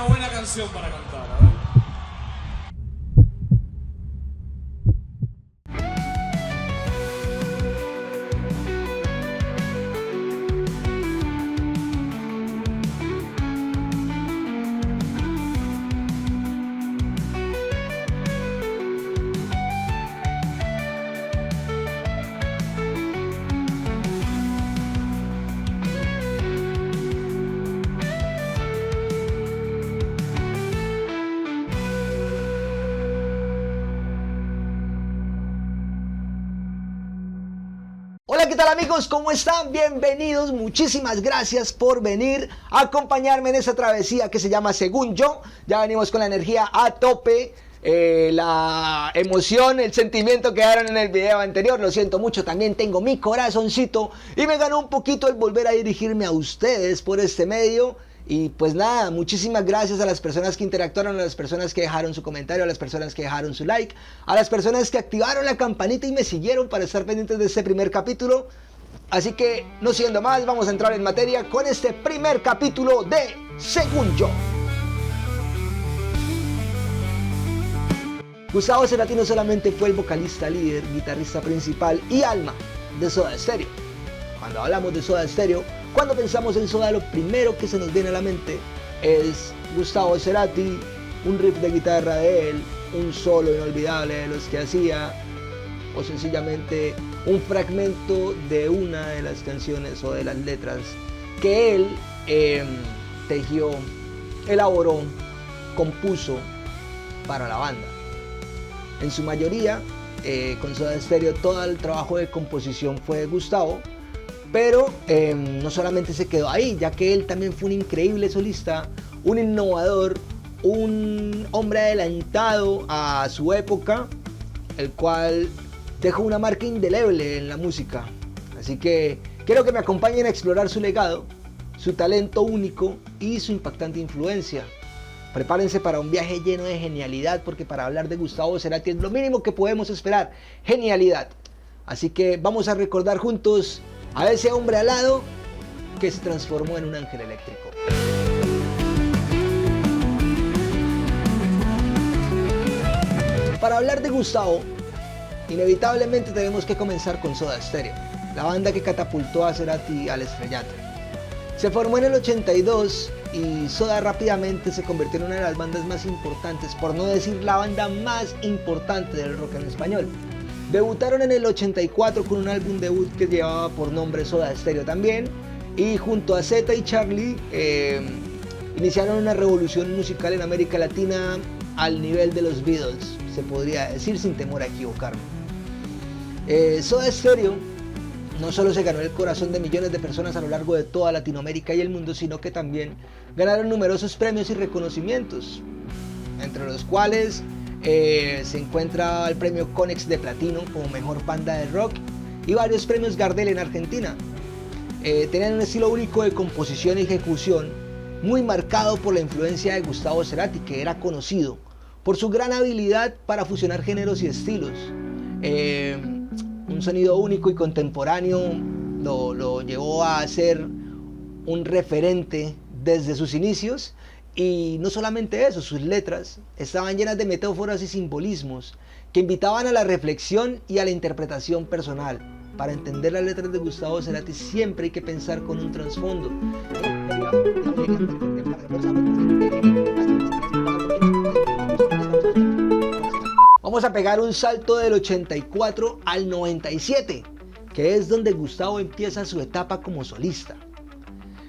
una buena canción para cantar, a ver. Hola, ¿qué tal amigos? ¿Cómo están? Bienvenidos, muchísimas gracias por venir a acompañarme en esta travesía que se llama Según Yo. Ya venimos con la energía a tope, la emoción, el sentimiento que dieron en el video anterior. Lo siento mucho, también tengo mi corazoncito y me ganó un poquito el volver a dirigirme a ustedes por este medio. Y pues nada, muchísimas gracias a las personas que interactuaron, a las personas que dejaron su comentario, a las personas que dejaron su like, a las personas que activaron la campanita y me siguieron para estar pendientes de este primer capítulo. Así que, no siendo más, vamos a entrar en materia con este primer capítulo de Según Yo. Gustavo Cerati no solamente fue el vocalista líder, guitarrista principal y alma de Soda Stereo. Cuando hablamos de Soda Stereo, cuando pensamos en Soda, lo primero que se nos viene a la mente es Gustavo Cerati, un riff de guitarra de él, un solo inolvidable de los que hacía, o sencillamente un fragmento de una de las canciones o de las letras que él tejió, elaboró, compuso para la banda. En su mayoría, con Soda Stereo, todo el trabajo de composición fue de Gustavo. Pero no solamente se quedó ahí, ya que él también fue un increíble solista, un innovador, un hombre adelantado a su época, el cual dejó una marca indeleble en la música. Así que quiero que me acompañen a explorar su legado, su talento único y su impactante influencia. Prepárense para un viaje lleno de genialidad, porque para hablar de Gustavo Cerati es lo mínimo que podemos esperar, genialidad. Así que vamos a recordar juntos a ese hombre alado que se transformó en un ángel eléctrico. Para hablar de Gustavo, inevitablemente tenemos que comenzar con Soda Stereo, la banda que catapultó a Cerati al estrellato. Se formó en el 82 y Soda rápidamente se convirtió en una de las bandas más importantes, por no decir la banda más importante del rock en español. Debutaron en el 84 con un álbum debut que llevaba por nombre Soda Stereo también, y junto a Zeta y Charlie iniciaron una revolución musical en América Latina al nivel de los Beatles, se podría decir sin temor a equivocarme. Soda Stereo no solo se ganó el corazón de millones de personas a lo largo de toda Latinoamérica y el mundo, sino que también ganaron numerosos premios y reconocimientos, entre los cuales se encuentra el premio Konex de Platino como mejor banda de rock y varios premios Gardel en Argentina. Tenían un estilo único de composición y ejecución muy marcado por la influencia de Gustavo Cerati, que era conocido por su gran habilidad para fusionar géneros y estilos. Un sonido único y contemporáneo lo llevó a ser un referente desde sus inicios. Y no solamente eso, sus letras estaban llenas de metáforas y simbolismos que invitaban a la reflexión y a la interpretación personal. Para entender las letras de Gustavo Cerati siempre hay que pensar con un trasfondo. Vamos a pegar un salto del 84 al 97, que es donde Gustavo empieza su etapa como solista.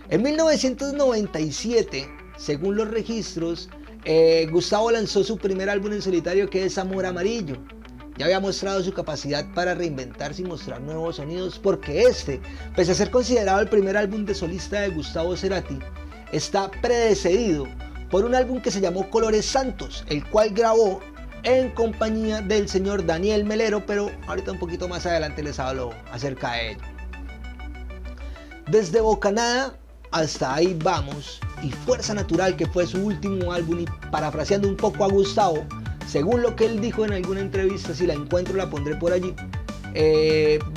En 1997, según los registros, Gustavo lanzó su primer álbum en solitario, que es Amor Amarillo. Ya había mostrado su capacidad para reinventarse y mostrar nuevos sonidos, porque pese a ser considerado el primer álbum de solista de Gustavo Cerati, está precedido por un álbum que se llamó Colores Santos, el cual grabó en compañía del señor Daniel Melero, pero ahorita un poquito más adelante les hablo acerca de ello. Desde Bocanada hasta Ahí Vamos y Fuerza Natural, que fue su último álbum, y parafraseando un poco a Gustavo, según lo que él dijo en alguna entrevista, si la encuentro la pondré por allí,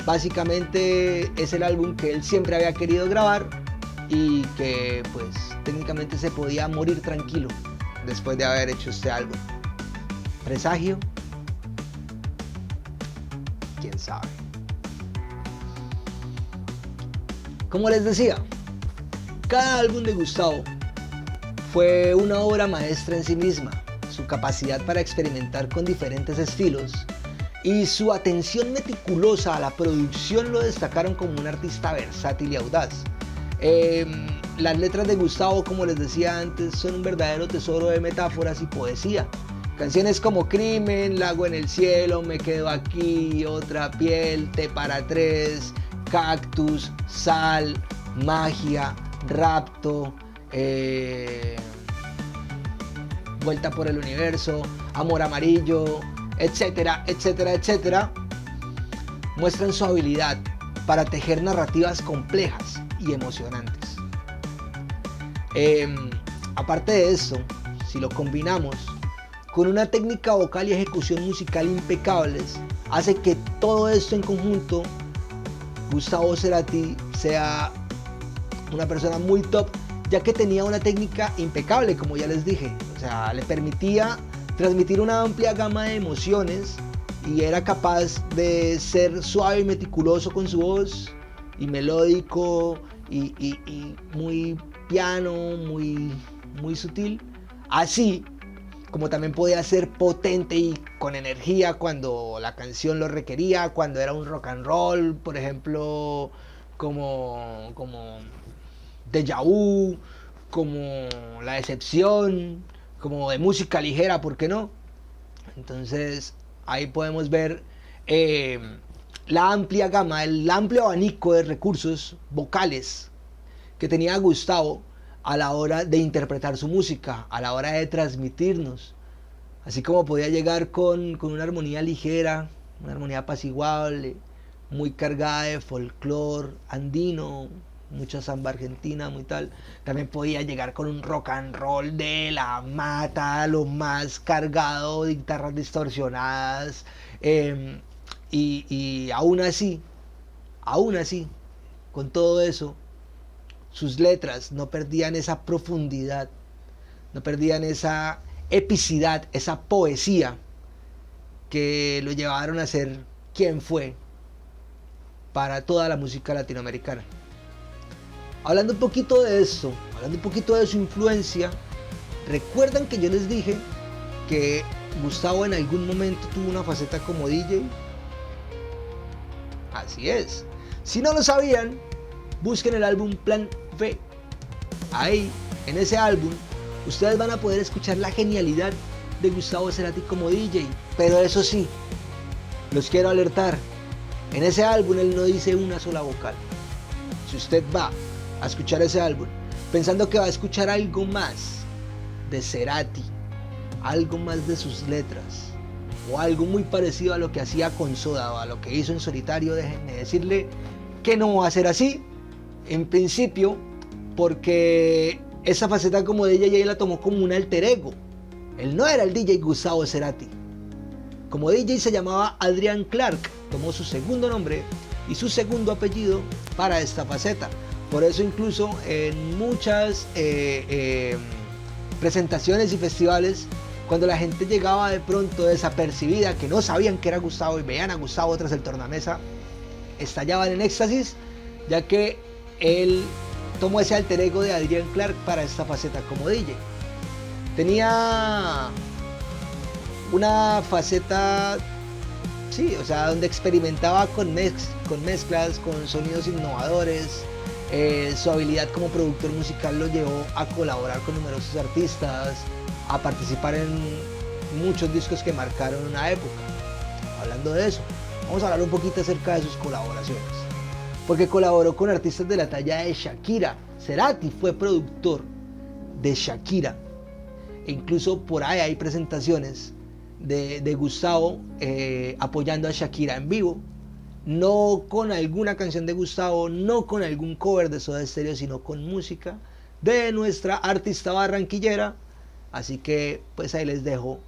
básicamente es el álbum que él siempre había querido grabar, y que pues técnicamente se podía morir tranquilo después de haber hecho este álbum. ¿Presagio? ¿Quién sabe? Como les decía, cada álbum de Gustavo fue una obra maestra en sí misma. Su capacidad para experimentar con diferentes estilos y su atención meticulosa a la producción lo destacaron como un artista versátil y audaz. Las letras de Gustavo, como les decía antes, son un verdadero tesoro de metáforas y poesía. Canciones como Crimen, Lago en el cielo, Me quedo aquí, Otra piel, Té para tres, Cactus, Sal, Magia, Rapto, Vuelta por el universo, Amor amarillo, etcétera, etcétera, etcétera, muestran su habilidad para tejer narrativas complejas y emocionantes. Aparte de eso, si lo combinamos con una técnica vocal y ejecución musical impecables, hace que todo esto en conjunto, Gustavo Cerati sea una persona muy top, ya que tenía una técnica impecable, como ya les dije. O sea, le permitía transmitir una amplia gama de emociones y era capaz de ser suave y meticuloso con su voz y melódico y muy piano, muy sutil. Así como también podía ser potente y con energía cuando la canción lo requería, cuando era un rock and roll, por ejemplo, como Déjà Vu, como La Decepción, como de música ligera, ¿por qué no? Entonces ahí podemos ver la amplia gama, el amplio abanico de recursos vocales que tenía Gustavo a la hora de interpretar su música, a la hora de transmitirnos. Así como podía llegar con una armonía ligera, una armonía apaciguable, muy cargada de folclore andino, mucha samba argentina, muy tal. También podía llegar con un rock and roll de la mata, lo más cargado de guitarras distorsionadas. Y aún así, con todo eso, sus letras no perdían esa profundidad, no perdían esa epicidad, esa poesía que lo llevaron a ser quien fue para toda la música latinoamericana. Hablando un poquito de eso, hablando un poquito de su influencia, ¿recuerdan que yo les dije que Gustavo en algún momento tuvo una faceta como DJ? Así es. Si no lo sabían, busquen el álbum Plan B. Ahí, en ese álbum, ustedes van a poder escuchar la genialidad de Gustavo Cerati como DJ. Pero eso sí, los quiero alertar, en ese álbum él no dice una sola vocal. Si usted va a escuchar ese álbum pensando que va a escuchar algo más de Cerati, algo más de sus letras, o algo muy parecido a lo que hacía con Soda o a lo que hizo en solitario, déjenme decirle que no va a ser así. En principio, porque esa faceta como DJ la tomó como un alter ego. Él no era el DJ Gustavo Cerati. Como DJ se llamaba Adrian Clark, tomó su segundo nombre y su segundo apellido para esta faceta. Por eso incluso en muchas presentaciones y festivales, cuando la gente llegaba de pronto desapercibida, que no sabían que era Gustavo y veían a Gustavo tras el tornamesa, estallaban en éxtasis, ya que él tomó ese alter ego de Adrian Clark para esta faceta como DJ. Tenía una faceta, sí, o sea, donde experimentaba con mezclas, con sonidos innovadores. Su habilidad como productor musical lo llevó a colaborar con numerosos artistas, a participar en muchos discos que marcaron una época. Hablando de eso, vamos a hablar un poquito acerca de sus colaboraciones, porque colaboró con artistas de la talla de Shakira. Cerati fue productor de Shakira, e incluso por ahí hay presentaciones de Gustavo apoyando a Shakira en vivo, no con alguna canción de Gustavo, no con algún cover de Soda Stereo, sino con música de nuestra artista barranquillera. Así que pues ahí les dejo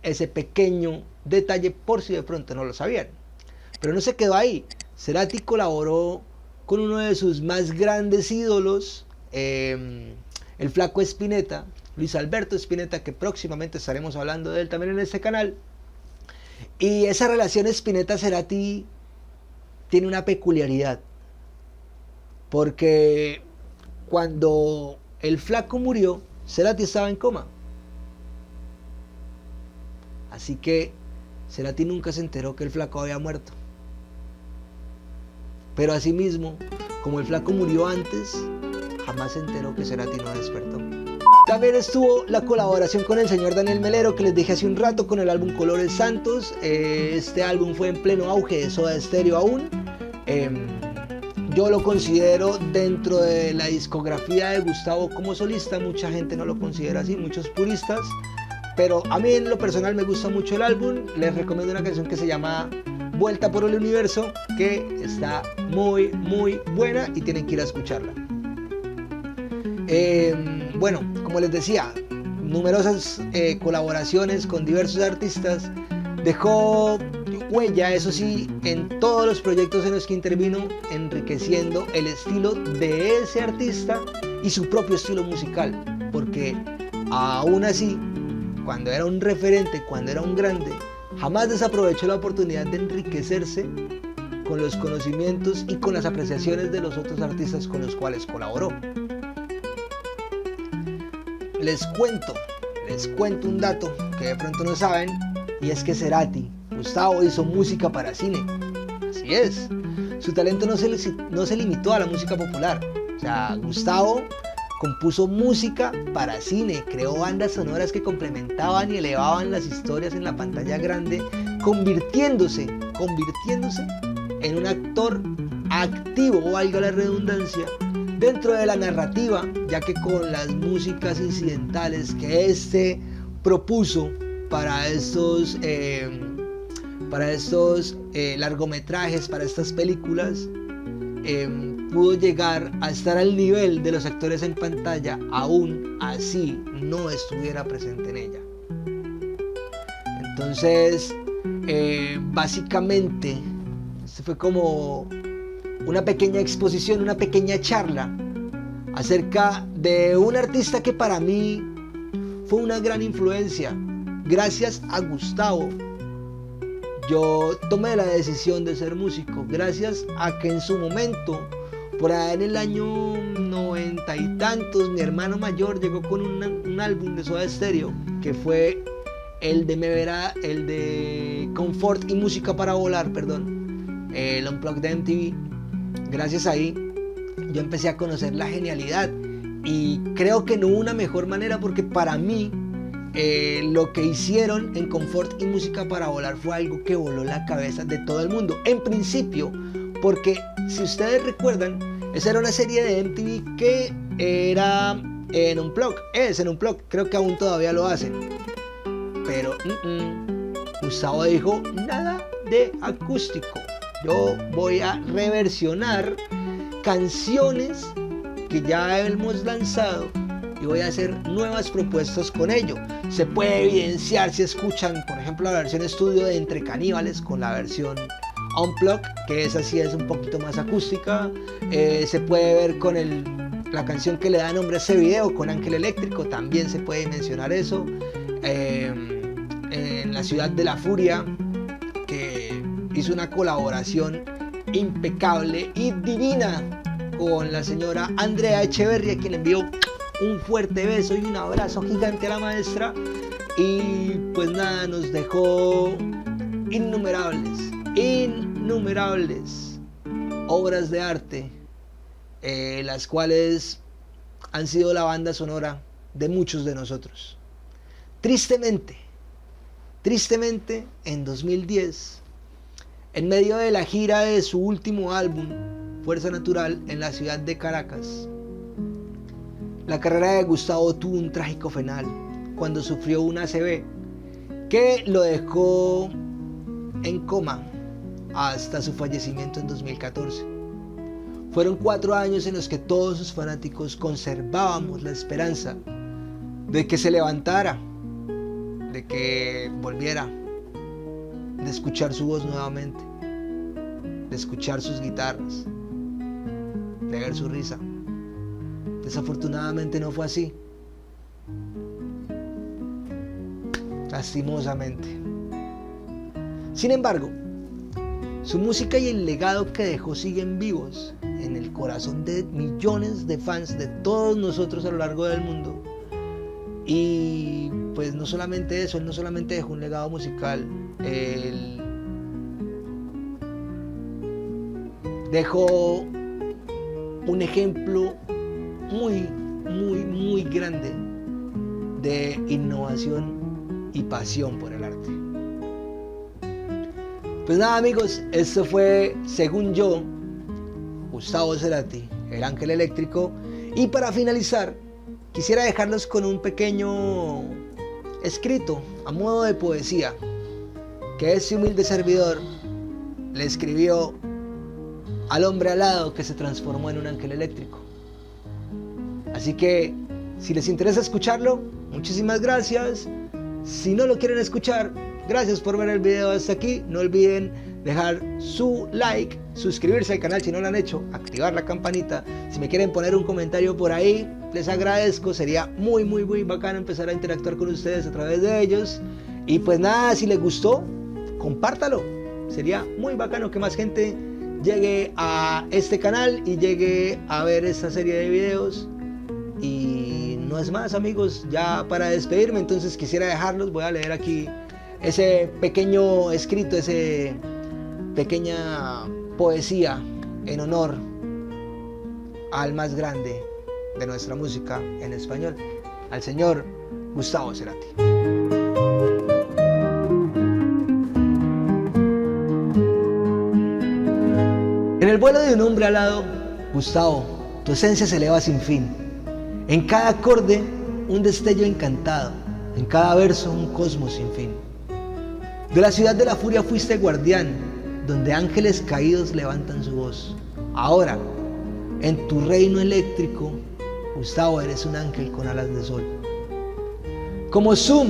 ese pequeño detalle por si de pronto no lo sabían. Pero no se quedó ahí. Cerati colaboró con uno de sus más grandes ídolos, el Flaco Spinetta, Luis Alberto Spinetta, que próximamente estaremos hablando de él también en este canal. Y esa relación Spinetta-Cerati tiene una peculiaridad, porque cuando el Flaco murió, Cerati estaba en coma. Así que Cerati nunca se enteró que el Flaco había muerto. Pero asimismo, como el Flaco murió antes, jamás se enteró que Cerati no despertó. También estuvo la colaboración con el señor Daniel Melero, que les dije hace un rato, con el álbum Colores Santos. Este álbum fue en pleno auge de Soda Stereo aún. Yo lo considero dentro de la discografía de Gustavo como solista. Mucha gente no lo considera así, muchos puristas. Pero a mí en lo personal me gusta mucho el álbum. Les recomiendo una canción que se llama Vuelta por el Universo, que está muy buena y tienen que ir a escucharla. Bueno, como les decía, numerosas colaboraciones con diversos artistas. Dejó huella, eso sí, en todos los proyectos en los que intervino, enriqueciendo el estilo de ese artista y su propio estilo musical. Porque aún así, cuando era un referente, cuando era un grande, jamás desaprovechó la oportunidad de enriquecerse con los conocimientos y con las apreciaciones de los otros artistas con los cuales colaboró. Les cuento un dato que de pronto no saben, y es que Gustavo hizo música para cine. Así es, su talento no se limitó a la música popular. O sea, Gustavo compuso música para cine, creó bandas sonoras que complementaban y elevaban las historias en la pantalla grande, convirtiéndose en un actor activo, valga la redundancia, dentro de la narrativa, ya que con las músicas incidentales que este propuso para estos largometrajes, para estas películas, pudo llegar a estar al nivel de los actores en pantalla, aún así no estuviera presente en ella. Entonces, básicamente, esto fue como una pequeña exposición, una pequeña charla acerca de un artista que para mí fue una gran influencia. Gracias a Gustavo, yo tomé la decisión de ser músico, gracias a que en su momento, por allá en el año 90 y tantos, mi hermano mayor llegó con un álbum de Soda Stereo, que fue el de Confort y Música para Volar, el Unplugged de MTV. Gracias ahí, yo empecé a conocer la genialidad, y creo que no hubo una mejor manera, porque para mí lo que hicieron en Confort y Música para Volar fue algo que voló la cabeza de todo el mundo. En principio, porque si ustedes recuerdan, esa era una serie de MTV que era en Unplugged, creo que aún todavía lo hacen. Pero Gustavo dijo, nada de acústico, yo voy a reversionar canciones que ya hemos lanzado y voy a hacer nuevas propuestas con ello. Se puede evidenciar si escuchan, por ejemplo, la versión estudio de Entre Caníbales con la versión Unplugged, que esa sí es un poquito más acústica. Se puede ver con la canción que le da nombre a ese video, con Ángel Eléctrico, también se puede mencionar eso. En La Ciudad de la Furia, que hizo una colaboración impecable y divina con la señora Andrea Echeverría, a quien le envió un fuerte beso y un abrazo gigante a la maestra. Y pues nada, nos dejó innumerables obras de arte, las cuales han sido la banda sonora de muchos de nosotros. Tristemente, en 2010, en medio de la gira de su último álbum, Fuerza Natural, en la ciudad de Caracas, la carrera de Gustavo tuvo un trágico final cuando sufrió un ACV que lo dejó en coma hasta su fallecimiento en 2014. Fueron 4 años en los que todos sus fanáticos conservábamos la esperanza de que se levantara, de que volviera, de escuchar su voz nuevamente, de escuchar sus guitarras. de ver su risa. Desafortunadamente no fue así. Lastimosamente. Sin embargo, su música y el legado que dejó siguen vivos en el corazón de millones de fans de todos nosotros a lo largo del mundo. Y pues no solamente eso, él no solamente dejó un legado musical, él dejó un ejemplo muy grande de innovación y pasión por el arte. Pues nada, amigos, esto fue, según yo, Gustavo Cerati, el Ángel Eléctrico. Y para finalizar, quisiera dejarlos con un pequeño escrito a modo de poesía que este humilde servidor le escribió al hombre alado que se transformó en un ángel eléctrico. Así que si les interesa escucharlo, muchísimas gracias. Si no lo quieren escuchar, gracias por ver el video hasta aquí. No olviden dejar su like, suscribirse al canal si no lo han hecho, activar la campanita. Si me quieren poner un comentario por ahí, les agradezco. Sería muy bacano empezar a interactuar con ustedes a través de ellos. Y pues nada, si les gustó, compártalo. Sería muy bacano que más gente llegue a este canal y llegue a ver esta serie de videos. Y no es más, amigos, ya para despedirme, entonces quisiera dejarlos. Voy a leer aquí ese pequeño escrito, ese pequeña poesía en honor al más grande de nuestra música en español, al señor Gustavo Cerati. En el vuelo de un hombre alado, Gustavo, tu esencia se eleva sin fin. En cada acorde, un destello encantado. En cada verso, un cosmos sin fin. De la ciudad de la furia fuiste guardián, donde ángeles caídos levantan su voz. Ahora, en tu reino eléctrico, Gustavo, eres un ángel con alas de sol. Como Zoom,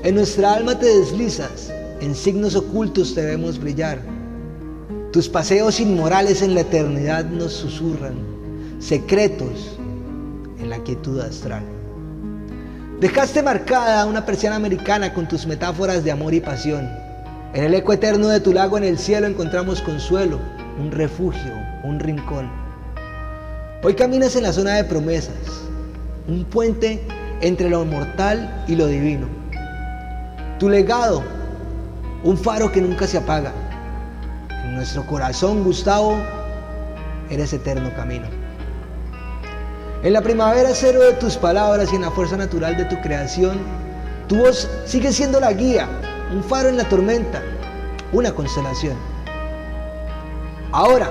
en nuestra alma te deslizas, en signos ocultos te vemos brillar. Tus paseos inmorales en la eternidad nos susurran, secretos en la quietud astral. Dejaste marcada una persiana americana con tus metáforas de amor y pasión. En el eco eterno de tu lago en el cielo encontramos consuelo, un refugio, un rincón. Hoy caminas en la zona de promesas, un puente entre lo mortal y lo divino. Tu legado, un faro que nunca se apaga. En nuestro corazón, Gustavo, eres eterno camino. En la primavera cero de tus palabras y en la fuerza natural de tu creación, tu voz sigue siendo la guía, un faro en la tormenta, una constelación. Ahora,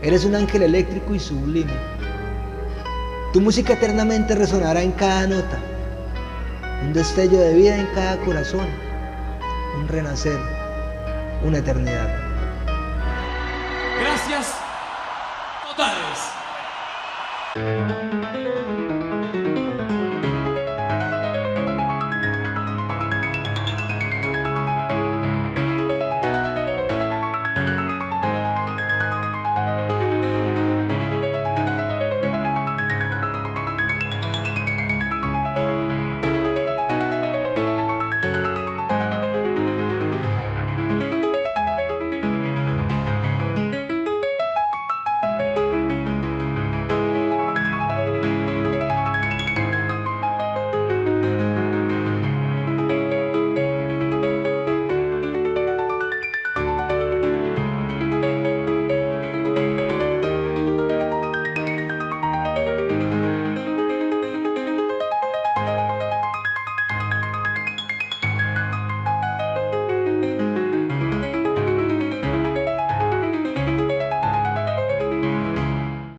eres un ángel eléctrico y sublime. Tu música eternamente resonará en cada nota, un destello de vida en cada corazón, un renacer, una eternidad. Gracias totales.